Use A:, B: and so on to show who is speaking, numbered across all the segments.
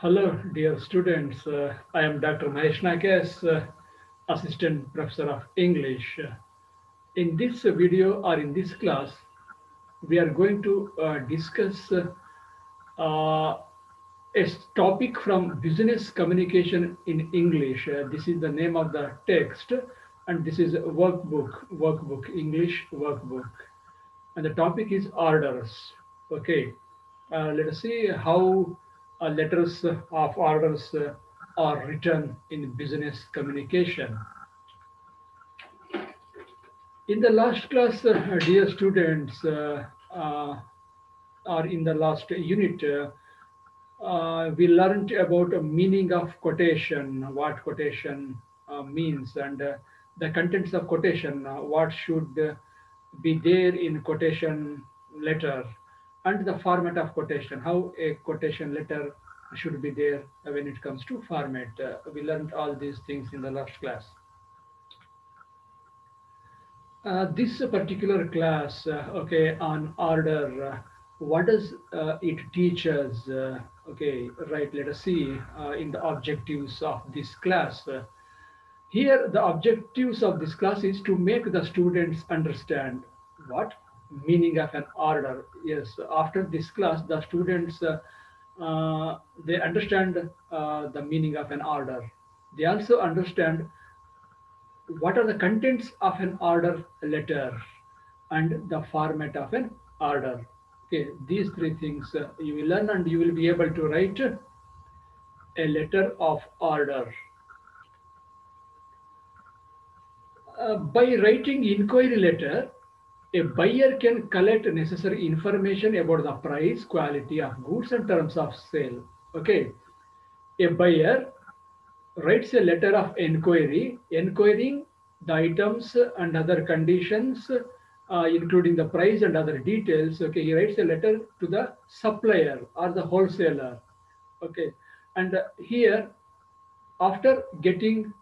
A: Hello, dear students. I am Dr. Mahesh Naik, Assistant Professor of English. In this video or in this class, we are going to discuss a topic from Business Communication in English. This is the name of the text, and this is a workbook, English workbook. And the topic is orders. Okay, let us see how letters of orders are written in business communication. In the last class, dear students, or in the last unit, we learned about the meaning of quotation, what quotation means, and the contents of quotation, what should be there in quotation letter, and the format of quotation, how a quotation letter should be there when it comes to format. We learned all these things in the last class. This particular class, okay, on order, what does it teach us? Okay, right, let us see in the objectives of this class. Here, the objectives of this class is to make the students understand what meaning of an order. Yes, after this class, the students, they understand the meaning of an order. They also understand what are the contents of an order letter and the format of an order. Okay, these three things you will learn, and you will be able to write a letter of order. By writing inquiry letter, a buyer can collect necessary information about the price, quality of goods, and terms of sale. Okay, a buyer writes a letter of inquiry, inquiring the items and other conditions, including the price and other details. Okay, he writes a letter to the supplier or the wholesaler. Okay, and here, after getting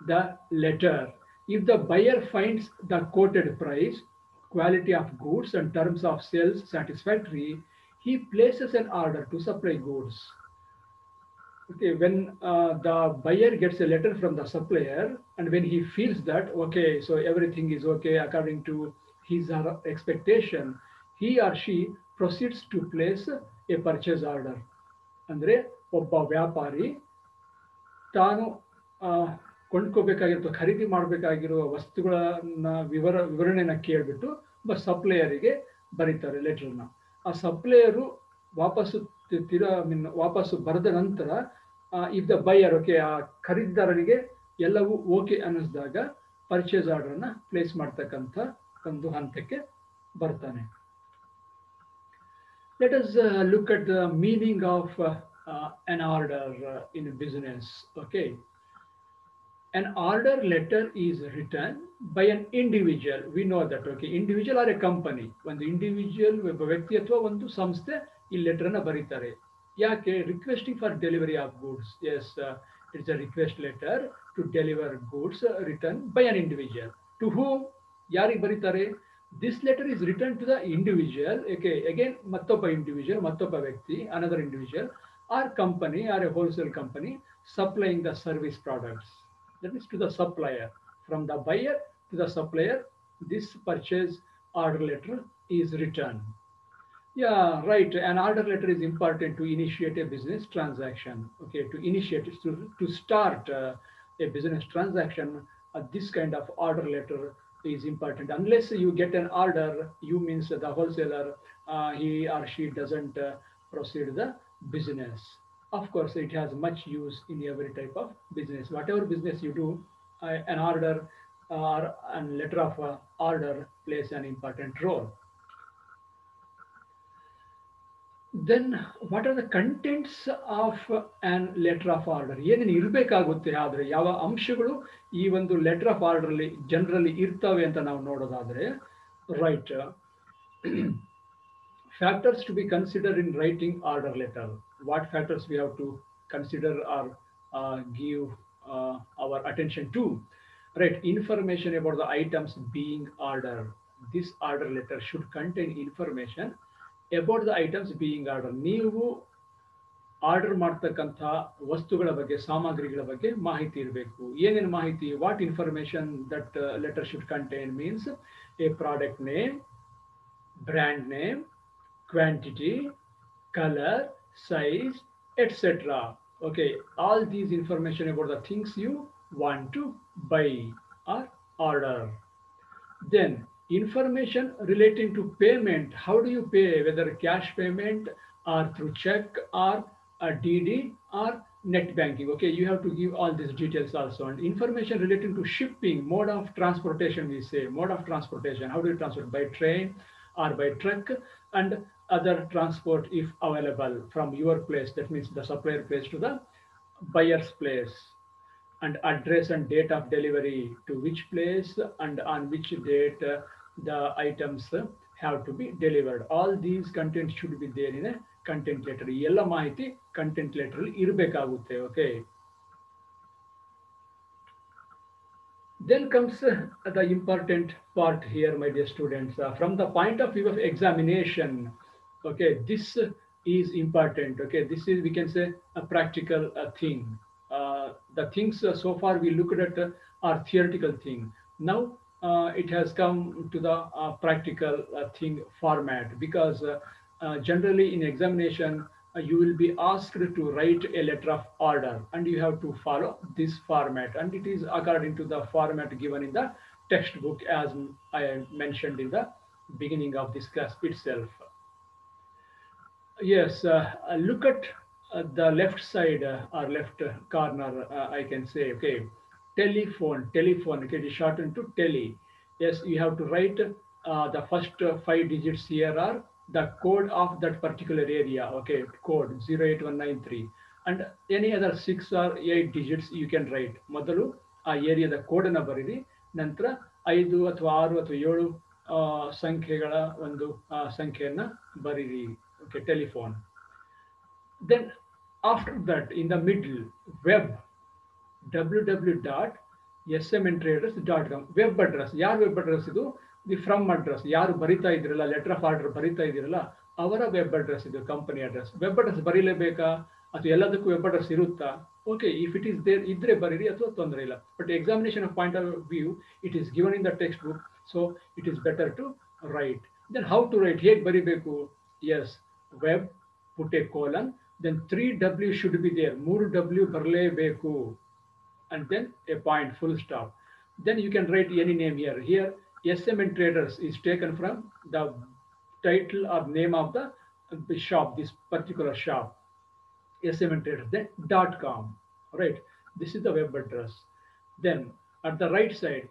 A: the letter, if the buyer finds the quoted price, quality of goods, and terms of sales satisfactory, he places an order to supply goods. Okay, when the buyer gets a letter from the supplier, and when he feels that, okay, so everything is okay according to his or her expectation, he or she proceeds to place a purchase order. ಅಂದ್ರೆ ಒಬ್ಬ ವ್ಯಾಪಾರಿ ತಾನು ಆ, ಕೊಂಡ್ಕೋಬೇಕಾಗಿರೋ ಖರೀದಿ ಮಾಡಬೇಕಾಗಿರುವ ವಸ್ತುಗಳನ್ನ ವಿವರಣೆನ ಕೇಳಿಬಿಟ್ಟು ಒಬ್ಬ ಸಪ್ಲೈಯರಿಗೆ ಬರೀತಾರೆ ಲೆಟರ್ನ. ಆ ಸಪ್ಲೈಯರು ವಾಪಸ್ಸು ವಾಪಸ್ಸು ಬರೆದ ನಂತರ, ಇಫ್ ದ ಬೈಯರ್, ಓಕೆ, ಆ ಖರೀದಿದಾರರಿಗೆ ಎಲ್ಲವೂ ಓಕೆ ಅನ್ನಿಸಿದಾಗ ಪರ್ಚೇಸ್ ಆರ್ಡರ್ನ ಪ್ಲೇಸ್ ಮಾಡ್ತಕ್ಕಂಥ ಒಂದು ಹಂತಕ್ಕೆ ಬರ್ತಾನೆ. Let us look at the meaning of an order in business. Okay, an order letter is written by an individual. We know that, okay, individual or a company. ಒಂದು individual, ಒಬ್ಬ ವ್ಯಕ್ತಿ ಅಥವಾ ಒಂದು ಸಂಸ್ಥೆ ಈ ಲೆಟರ್ನ ಬರೀತಾರೆ. ಯಾಕೆ? Requesting for delivery of goods. Yes, it's a request letter to deliver goods return by an individual. To whom? ಯಾರಿಗೆ ಬರೀತಾರೆ? This letter is written to the individual. Okay, again, mattobba individual, mattobba vyakti, another individual, or company, or a wholesale company supplying the service products. That is to the supplier. From the buyer to the supplier, this purchase order letter is written. Yeah, right. An order letter is important to initiate a business transaction. Okay, to initiate, to start a business transaction, this kind of order letter is important. Unless you get an order, you means the wholesaler, he or she doesn't proceed the business. Of course, it has much use in every type of business. Whatever business you do, an order or a letter of order plays an important role. Then what are the contents of an letter of order? ಏನೇನು ಇರಬೇಕಾಗುತ್ತೆ, ಆದರೆ ಯಾವ ಅಂಶಗಳು ಈ ಒಂದು letter of order ಅಲ್ಲಿ generally ಇರ್ತವೆ ಅಂತ ನಾವು ನೋಡೋದಾದ್ರೆ, right, factors to be consider in writing order letter. What factors we have to consider are give our attention to? Right, information about the items being ordered. This order letter should contain information about the items being ordered. ನೀವು order ಮಾಡ್ತಕ್ಕಂಥ ವಸ್ತುಗಳ ಬಗ್ಗೆ ಸಾಮಗ್ರಿಗಳ ಬಗ್ಗೆ ಮಾಹಿತಿ ಇರಬೇಕು. ಏನೇನು ಮಾಹಿತಿ? What information that letter should contain means A product name, brand name, quantity, color, size, etc. Okay, all these information about the things you want to buy or order. Then information relating to payment. How do you pay? Whether cash payment or through check or a DD or net banking. Okay, you have to give all these details also. And information relating to shipping, mode of transportation. We say mode of transportation. How do you transport? By train or by truck, and other transport if available from your place. That means the supplier place to the buyer's place, and address and date of delivery, to which place and on which date the items have to be delivered. All these contents should be there in a content letter. ಈ ಎಲ್ಲ ಮಾಹಿತಿ content letter ಅಲ್ಲಿ ಇರಬೇಕಾಗುತ್ತೆ. Okay, then comes the important part here, my dear students. From the point of view of examination, okay, this is important. Okay, this is, we can say, a practical thing. The things so far we looked at are theoretical thing. Now it has come to the practical thing format, because generally in examination you will be asked to write a letter of order, and you have to follow this format, and it is according to the format given in the textbook, as I mentioned in the beginning of this class itself. Yes, look at the left side or left corner, I can say, okay, telephone, okay, it is shortened to tele. Yes, you have to write the first 5 digits here are the code of that particular area, okay, code 08193, and any other 6 or 8 digits you can write. ಮೊದಲು ಆ ಏರಿಯಾದ ಕೋಡನ್ನು ಬರೀರಿ, ನಂತರ 5 ಅಥವಾ 6 ಅಥವಾ 7 ಸಂಖ್ಯೆಗಳ ಒಂದು ಸಂಖ್ಯೆಯನ್ನು ಬರೀರಿ. Okay, telephone. Then after that, in the middle, web, www.smntraders.com, web address. ಯಾರ ವೆಬ್ ಅಡ್ರೆಸ್ ಇದು? The from address. ಯಾರು ಬರಿತಾ ಇದ್ರಲ್ಲ, ಲೆಟರ್ ಆಫ್ ಆರ್ಡರ್ ಬರಿತಾ ಇದ್ದೀರಲ್ಲ, ಅವರ ವೆಬ್ ಅಡ್ರೆಸ್ ಇದು, ಕಂಪನಿ ಅಡ್ರೆಸ್. ವೆಬ್ ಅಡ್ರೆಸ್ ಬರೀಲೇಬೇಕಾ ಅಥವಾ ಎಲ್ಲದಕ್ಕೂ ವೆಬ್ ಅಡ್ರೆಸ್ ಇರುತ್ತಾ? Okay, if it is there ಇದ್ರೆ ಬರೀರಿ, ಅಥವಾ ತೊಂದರೆ ಇಲ್ಲ. But examination point of view, it is given in the textbook, so it is better to write. Then how to write, ಹೇಗೆ ಬರಿಬೇಕು? Yes, web, put a colon, then 3W should be there, 3W ಬರಲೇಬೇಕು, and then a point, full stop. Then you can write any name here. Here SMN Traders is taken from the title or name of the shop, this particular shop, SMN Traders. Then .com, right? This is the web address. Then at the right side,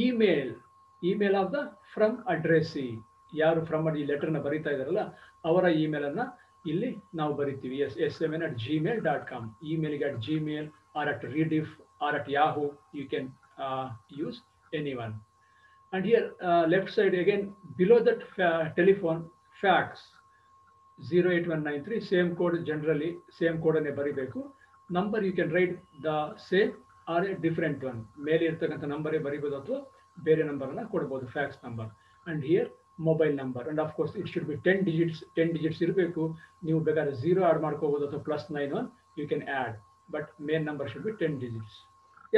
A: email of the from addressee. ಯಾರು from ಈ ಲೆಟರ್ನ ಬರೀತಾ ಇದಾರಲ್ಲ, ಅವರ email ಅನ್ನ ಇಲ್ಲಿ ನಾವು ಬರಿತೀವಿ. smn@gmail.com. ಇಮೇಲ್ಗೆ at gmail or at rediff or at yahoo, you can use anyone. And here left side again, below that telephone, fax 08193, same code, generally same code ಅನ್ನೇ ಬರಿಬೇಕು. Number you can write the same or a different one. ಮೇಲೆ ಇರ್ತಕ್ಕಂಥ ನಂಬರೇ ಬರಿಬೋದು ಅಥವಾ ಬೇರೆ ನಂಬರನ್ನ ಕೊಡ್ಬೋದು, fax number. And here mobile number, and of course it should be 10 digits ಇರಬೇಕು. ನೀವು ಬೇಕಾದ್ರೆ 0 ಆಡ್ ಮಾಡ್ಕೋಬಹುದು ಅಥವಾ +91 you can add, but main number should be 10 digits.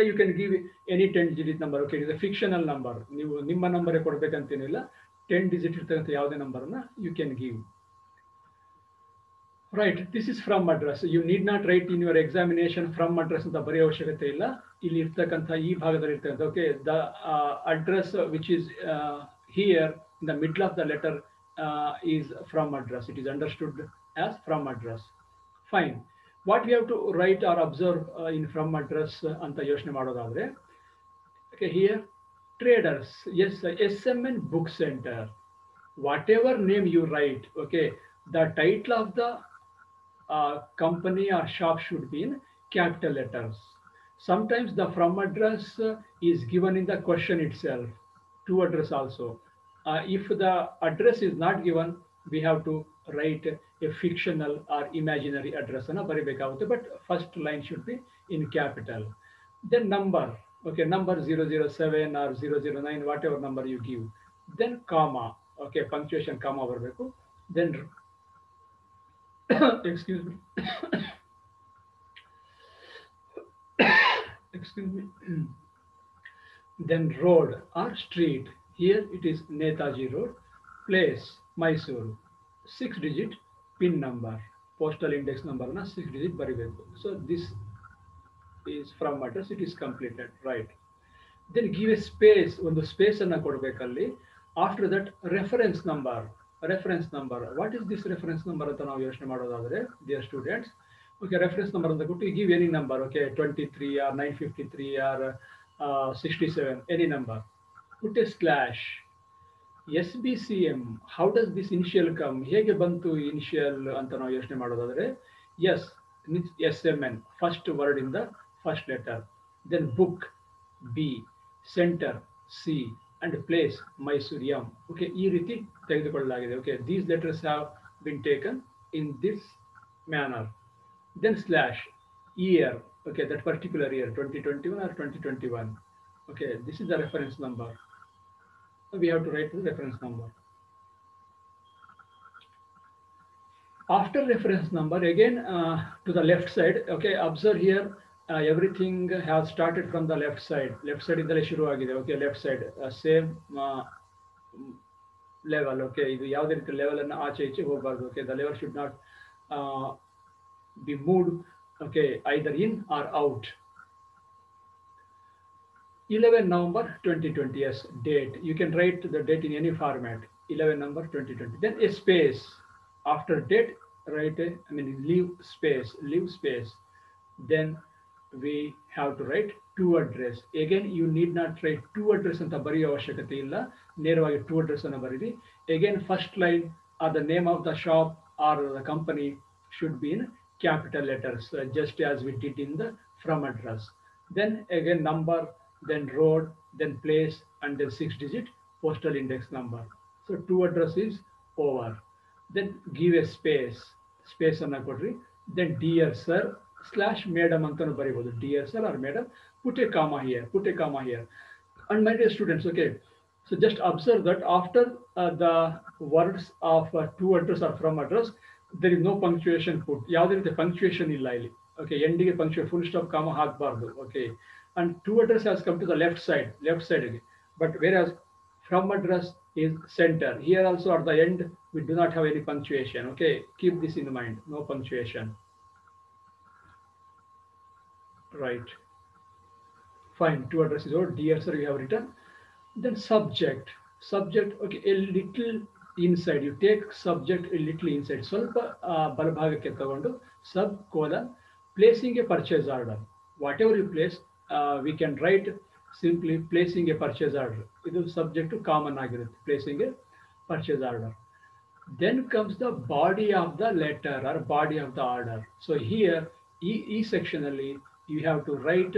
A: You can give any 10 digit number. Okay, ಇದು ಫಿಕ್ಷನಲ್ ನಂಬರ್, ನೀವು ನಿಮ್ಮ ನಂಬರೇ ಕೊಡ್ಬೇಕಂತೇನಿಲ್ಲ. 10 ಡಿಜಿಟ್ ಇರ್ತಕ್ಕಂಥ ಯಾವುದೇ ನಂಬರ್ನ you can give. Right, this is from address. You need not write in your examination from address ಅಂತ ಬರೆಯೋ ಅವಶ್ಯಕತೆ ಇಲ್ಲ. ಇಲ್ಲಿ ಇರ್ತಕ್ಕಂಥ ಈ ಭಾಗದಲ್ಲಿ ಇರ್ತಕ್ಕಂಥ, okay, the address which is here in the middle of the letter is from address. It is understood as from address. Fine. What we have to write or observe in from address anta yochne madodadre, okay, here traders, yes, SMN book center, whatever name you write, okay, the title of the company or shop should be in capital letters. Sometimes the from address is given in the question itself, to address also. If the address is not given, we have to write a fictional or imaginary address anna baribekagutte, but first line should be in capital. Then number, okay, number 007 or 009, whatever number you give. Then comma, okay, punctuation comma barabeku. Then excuse me excuse me. Then road or street. Here it is Netaji Road. Place Mysore. 6-digit PIN number. Postal index number na 6-digit baribeku. So this is from address. It is completed, right? Then give a space. ಒಂದು space ಅನ್ನ ಕೊಡಬೇಕಲ್ಲಿ. After that reference number. Reference number. What is this reference number ಅಂತ ನಾವು ಯೋಚನೆ ಮಾಡೋದಾದ್ರೆ, dear students. Okay, reference number ಅಂತ ಕೊಟ್ಟು give any number. Okay, 23 or 953 or 67, any number. Put a slash. SBCM. How does this initial come? ಹೇಗೆ ಬಂತು initial ಅಂತ ನಾವು ಯೋಚನೆ ಮಾಡೋದಾದ್ರೆ, yes, SMN, first word in the first letter. Then book, B, center, C, and place, Mysore, M. Okay, ಈ ರೀತಿ ತೆಗೆದುಕೊಳ್ಳಲಾಗಿದೆ. Okay, these letters have been taken in this manner. Then slash, year. Okay, that particular year, 2021 or 2021. Okay, this is the reference number. We have to write the reference number. After reference number, again to the left side. Okay, observe here, everything has started from the left side. Left side indale shuru agide. Okay, left side same level. Okay, idu yavade ರೀತಿ level ಅನ್ನು ಆಚೆ ಈಚೆ ಹೋಗಬಾರದು. Okay, the level should not be moved. Okay, either in or out. 11 November 2020, yes, date. You can write the date in any format. 11 November 2020. Then a space. After date, write leave space. Then we have to write to address. Again, you need not write to address anta bariyo avashyakate illa. ನೇರವಾಗಿ to address ಅನ್ನು ಬರೀರಿ. Again, first line or the name of the shop or the company should be in capital letters, just as we did in the from address. Then again number, then road, then place, and then 6-digit postal index number. So to address is over. Then give a space anna kodri. Then dear sir slash madam antanu baribodu. Dear sir or madam, put a comma here. And my dear students, okay, so just observe that after the words of to address or from address, there is no punctuation put. ಯಾವುದೇ ರೀತಿ punctuation ಇಲ್ಲ ಇಲ್ಲಿ. Okay, ಎಂಡಿಗೆ punctuation, full stop, comma ಹಾಕಬಾರ್ದು. Okay, and to address has come to the left side again. But whereas from address is center. Here also at the end we do not have any punctuation. Okay, keep this in mind. No punctuation. Right. Fine. To address is over. Dear sir, you have written. Then subject. Okay, a little inside. You take subject a little inside. ಸ್ವಲ್ಪ ಬಲಭಾಗಕ್ಕೆ ತಗೊಂಡು sub colon placing a purchase order. Whatever you place, we can write simply placing a purchase order. It is subject to common ಆಗಿರುತ್ತೆ. Placing a purchase order. Then comes the body of the letter or body of the order. So here, e section alli you have to write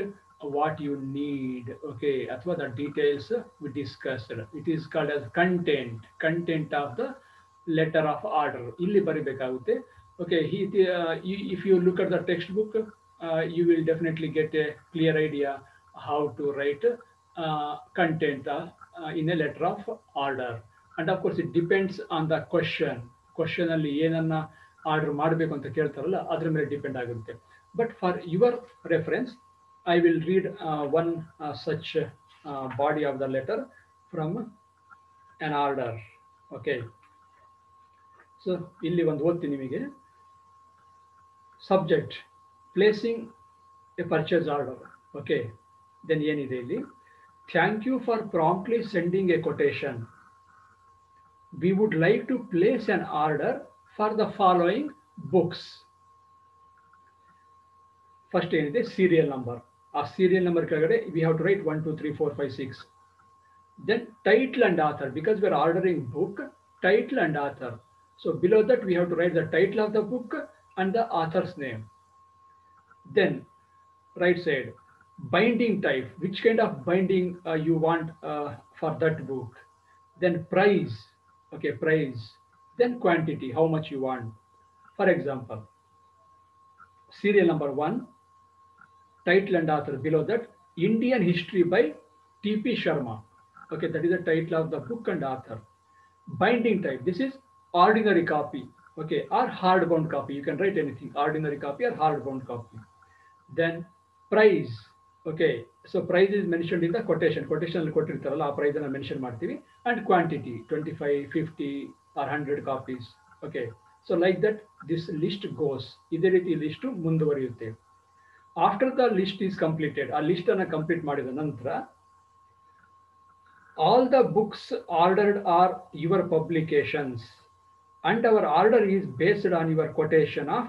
A: what you need. Okay, ಅಥವಾ the details we discussed. It is called as content of the letter of order. ಇಲ್ಲಿ ಬರಿಬೇಕಾಗುತ್ತೆ. Okay, if you look at the textbook, you will definitely get a clear idea how to write content in a letter of order. And of course it depends on the question ಅಲ್ಲಿ ಏನನ್ನ order ಮಾಡಬೇಕು ಅಂತ ಕೇಳ್ತಾರಲ್ಲ ಅದ್ರ ಮೇಲೆ depend ಆಗುತ್ತೆ. But for your reference, I will read one such body of the letter from an order. Okay, so ಇಲ್ಲಿ ಒಂದು ಓದ್ತೀನಿ ನಿಮಗೆ. Subject, placing a purchase order. Okay, then ಏನಿದೆ ಇಲ್ಲಿ, thank you for promptly sending a quotation. We would like to place an order for the following books. First ಏನಿದೆ, serial number. ಆ serial number ಕೆಳಗಡೆ we have to write 1 2 3 4 5 6. Then title and author, because we are ordering book, title and author. So below that we have to write the title of the book and the author's name. Then right side, binding type, which kind of binding you want for that book. Then price. Okay, price. Then quantity, how much you want. For example, serial number 1, title and author. Below that, Indian History by T.P. Sharma. Okay, that is the title of the book and author. Binding type, this is ordinary copy. Okay, or hardbound copy. You can write anything, ordinary copy or hardbound copy. Then price. Okay, so price is mentioned in the quotation. Quotation ಅಲ್ಲಿ ಕೊಟ್ಟಿರ್ತಾರಲ್ಲ ಆ price ಅನ್ನು mention ಮಾಡ್ತೀವಿ and quantity 25, 50 or 100 copies. Okay, so like that this list goes. ಇದೇ ರೀತಿ list ಮುಂದುವರಿಯುತ್ತೆ. After the list is completed, ಆ list ಅನ್ನು complete ಮಾಡಿದ ನಂತರ all the books ordered are your publications and our order is based on your quotation of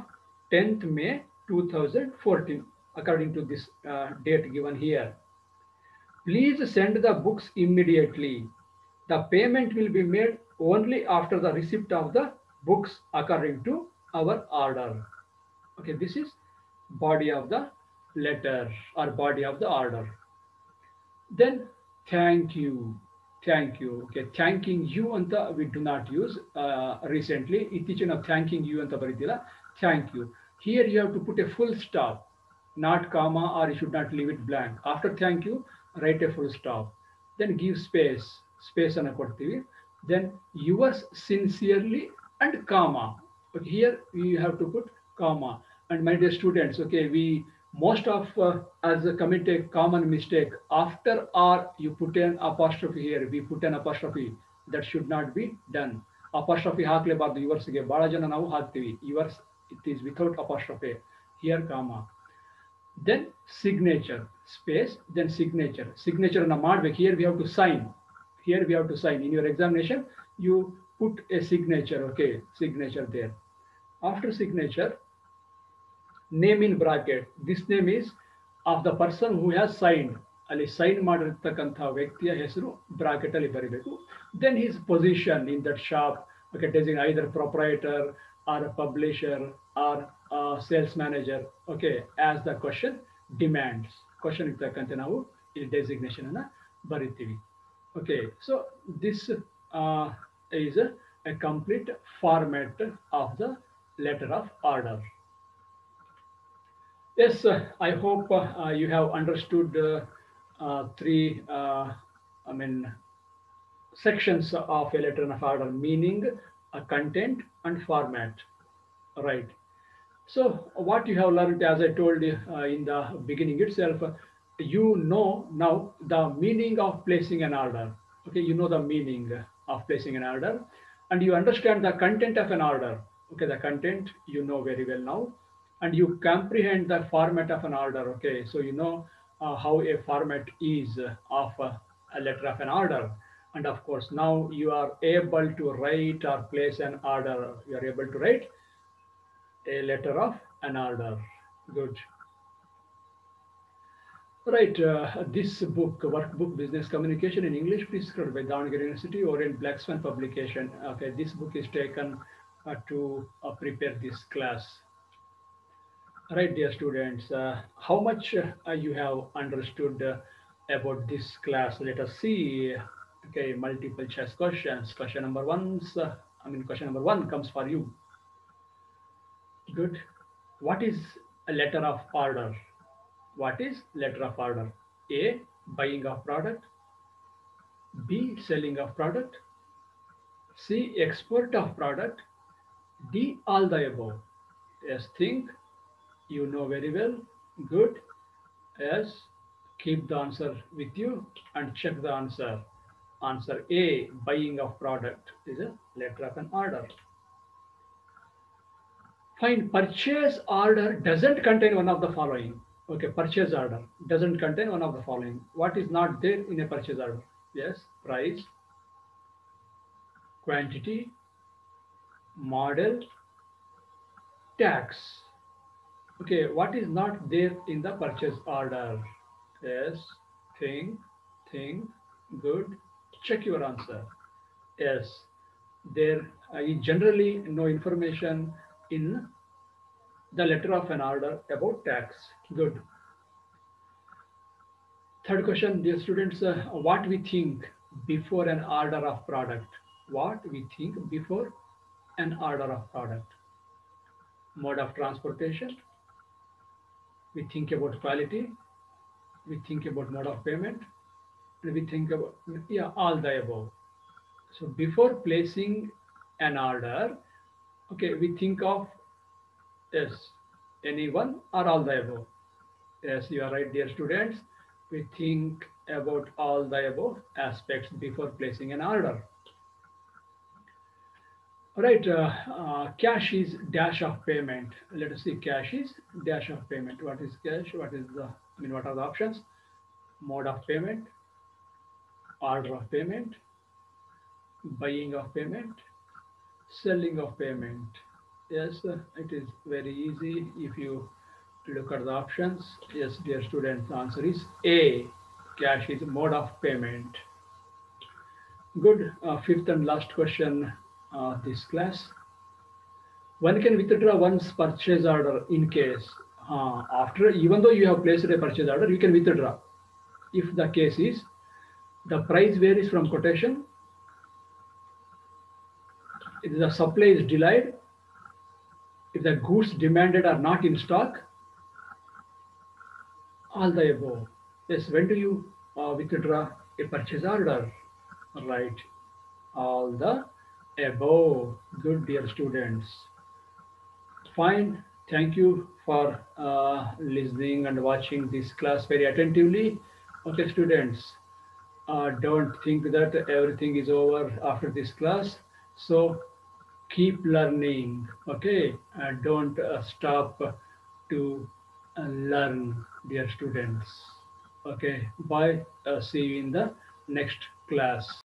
A: 10th May 2014 according to this date given here. Please send the books immediately. The payment will be made only after the receipt of the books according to our order. Okay, this is body of the letter or body of the order. Then thank you. Thank you. Okay, thanking you anta we do not use recently. ಇತ್ತೀಚೆಗೆ ನಾವು thanking you ಅಂತ ಬರೀತಿಲ್ಲ. Thank you. Here you have to put a full stop, not comma, or you should not leave it blank. After thank you, write a full stop. Then give space. Space ಅನ್ನು ಕೊಡ್ತೀವಿ. Then yours sincerely and comma. Okay, here you have to put comma. And my dear students, okay, we most of as a commit a common mistake. After or you put an apostrophe here. We put an apostrophe. That should not be done. Apostrophe ಹಾಕ್ಲೇಬಾರ್ದು ಯುವರ್ಸ್ಗೆ. ಬಹಳ ಜನ ನಾವು ಹಾಕ್ತೀವಿ. Yours it is without apostrophe. Here comma. Then signature space. Then signature. Signature ಅನ್ನ ಮಾಡ್ಬೇಕು. Here we have to sign. Here we have to sign. In your examination, you put a signature. Okay, signature there. After signature, name in bracket. This name is of the person who has signed. ಅಲ್ಲಿ sign ಮಾಡಿರ್ತಕ್ಕಂಥ ವ್ಯಕ್ತಿಯ ಹೆಸರು bracket ಅಲ್ಲಿ ಬರೀಬೇಕು. Then his position in that shop. Okay, design either proprietor or a publisher or a sales manager. Okay, as the question demands. Question ಇರ್ತಕ್ಕಂತೆ ನಾವು ಇಲ್ಲಿ designation ಅನ್ನ ಬರೀತೀವಿ. Okay, so this is a complete format of the letter of order. Yes, I hope you have understood three, sections of a letter of order: meaning, content, and format. Right. So what you have learned, as I told you in the beginning itself, you know now the meaning of placing an order. Okay, you know the meaning of placing an order, and you understand the content of an order. Okay, the content you know very well now, and you comprehend the format of an order. Okay, so you know how a format is of a letter of an order. And of course, now you are able to write or place an order. You are able to write a letter of an order. Good. Right, this book, Workbook Business Communication in English, prescribed by Davangere University, Orient Blacksman publication. Okay, this book is taken to prepare this class. Right, dear students, how much you have understood about this class? Let us see. Okay, multiple choice questions. Question number one comes for you. Good. What is a letter of order? What is letter of order? A, buying of product. B, selling of product. C, export of product. D, all the above. Yes, think. You know very well. Good. Yes, keep the answer with you and check the answer. Answer A, buying of product, is a letter of an order. Fine, purchase order doesn't contain one of the following. Okay, purchase order doesn't contain one of the following. What is not there in a purchase order? Yes, price, quantity, model, tax. Okay, what is not there in the purchase order? Yes, think, good. Check your answer. Yes, there is generally no information in the letter of an order about tax. Good. Third question, dear students, what we think before an order of product? What we think before an order of product? Mode of transportation. We think about quality. We think about mode of payment. And we think about, all the above. So before placing an order, okay, we think of, yes, any one or all the above. Yes, you are right, dear students. We think about all the above aspects before placing an order. All right, cash is dash of payment. Let us see, cash is dash of payment. What is cash? What is the, what are the options? Mode of payment, order of payment, buying of payment, selling of payment. Yes, it is very easy if you look at the options. Yes, dear students, the answer is A. Cash is mode of payment. Good. Fifth and last question this class. One can withdraw one's purchase order in case after, even though you have placed a purchase order, you can withdraw. If the case is the price varies from quotation, if the supply is delayed, if the goods demanded are not in stock, all the above. Yes, when do you withdraw a purchase order? Right, all the above. Good, dear students. Fine. Thank you for listening and watching this class very attentively. Okay, students, don't think that everything is over after this class. So keep learning. Okay, don't stop to learn, dear students. Okay, bye. See you in the next class.